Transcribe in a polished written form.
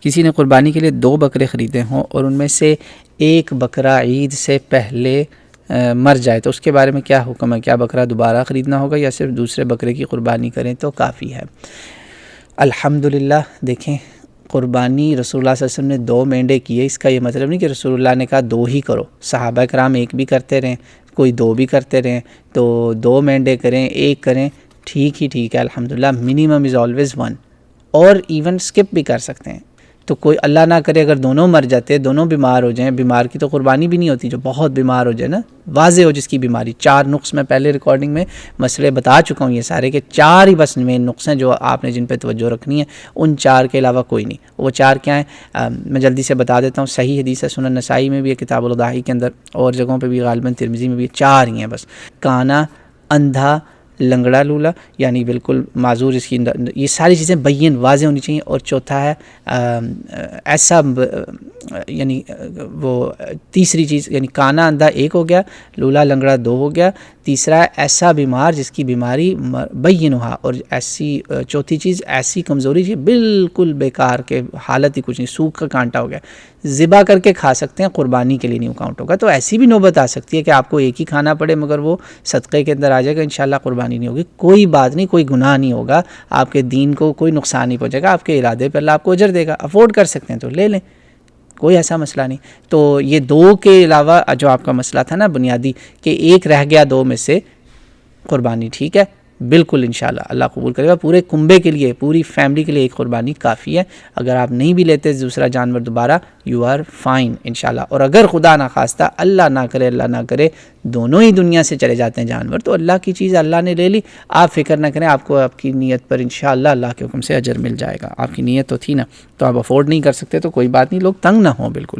کسی نے قربانی کے لیے 2 بکرے خریدے ہوں اور ان میں سے ایک بکرا عید سے پہلے مر جائے تو اس کے بارے میں کیا حکم ہے؟ کیا بکرا دوبارہ خریدنا ہوگا یا صرف دوسرے بکرے کی قربانی کریں تو کافی ہے؟ الحمدللہ دیکھیں، قربانی رسول اللہ صلی اللہ علیہ وسلم نے 2 مینڈے کیے، اس کا یہ مطلب نہیں کہ رسول اللہ نے کہا 2 ہی کرو، صحابہ کرام 1 بھی کرتے رہیں، کوئی 2 بھی کرتے رہیں، تو 2 مینڈے کریں 1 کریں، ٹھیک ہے الحمدللہ، منیمم از آلویز 1، اور ایون سکپ بھی کر سکتے ہیں۔ تو کوئی اللہ نہ کرے اگر دونوں مر جاتے، دونوں بیمار ہو جائیں، بیمار کی تو قربانی بھی نہیں ہوتی، جو بہت بیمار ہو جائے نا، واضح ہو جس کی بیماری، 4 نقص میں پہلے ریکارڈنگ میں مسئلے بتا چکا ہوں یہ سارے، کہ 4 ہی بس مین نقص ہیں جو آپ نے جن پہ توجہ رکھنی ہے، ان 4 کے علاوہ کوئی نہیں۔ وہ 4 کیا ہیں؟ میں جلدی سے بتا دیتا ہوں، صحیح حدیث ہے، سنن نسائی میں بھی ہے، کتاب الاضحی کے اندر، اور جگہوں پہ بھی غالباً ترمذی میں بھی، 4 ہی ہیں بس، کانا، اندھا، لنگڑا لولا یعنی بالکل معذور، اس کی یہ ساری چیزیں بین واضح ہونی چاہیے، اور چوتھا ہے ایسا یعنی وہ تیسری چیز، یعنی کانا اندھا 1 ہو گیا، لولا لنگڑا 2 ہو گیا، تیسرا ہے ایسا بیمار جس کی بیماری بین ہوا، اور ایسی چوتھی چیز ایسی کمزوری جو بالکل بیکار کے حالت ہی کچھ نہیں، سوکھ کا کانٹا ہو گیا، ذبح کر کے کھا سکتے ہیں، قربانی کے لیے نہیں کاؤنٹ ہوگا۔ تو ایسی بھی نوبت آ سکتی ہے کہ آپ کو 1 ہی کھانا پڑے مگر وہ صدقے کے اندر آ جائے گا، انشاءاللہ قربانی نہیں ہوگی، کوئی بات نہیں، کوئی گناہ نہیں ہوگا، آپ کے دین کو کوئی نقصان نہیں پہنچے گا، آپ کے ارادے پر اللہ آپ کو اجر دے گا، افورڈ کر سکتے ہیں تو لے لیں، کوئی ایسا مسئلہ نہیں۔ تو یہ 2 کے علاوہ جو آپ کا مسئلہ تھا نا بنیادی کہ 1 رہ گیا 2 میں سے، قربانی ٹھیک ہے، بالکل انشاءاللہ اللہ قبول کرے گا، پورے کنبے کے لیے، پوری فیملی کے لیے 1 قربانی کافی ہے۔ اگر آپ نہیں بھی لیتے دوسرا جانور دوبارہ، یو آر فائن انشاءاللہ۔ اور اگر خدا نخواستہ اللہ نہ کرے دونوں ہی دنیا سے چلے جاتے ہیں جانور، تو اللہ کی چیز اللہ نے لے لی، آپ فکر نہ کریں، آپ کو آپ کی نیت پر انشاءاللہ اللہ کے حکم سے اجر مل جائے گا۔ آپ کی نیت تو تھی نا، تو آپ افورڈ نہیں کر سکتے تو کوئی بات نہیں، لوگ تنگ نہ ہوں بالکل۔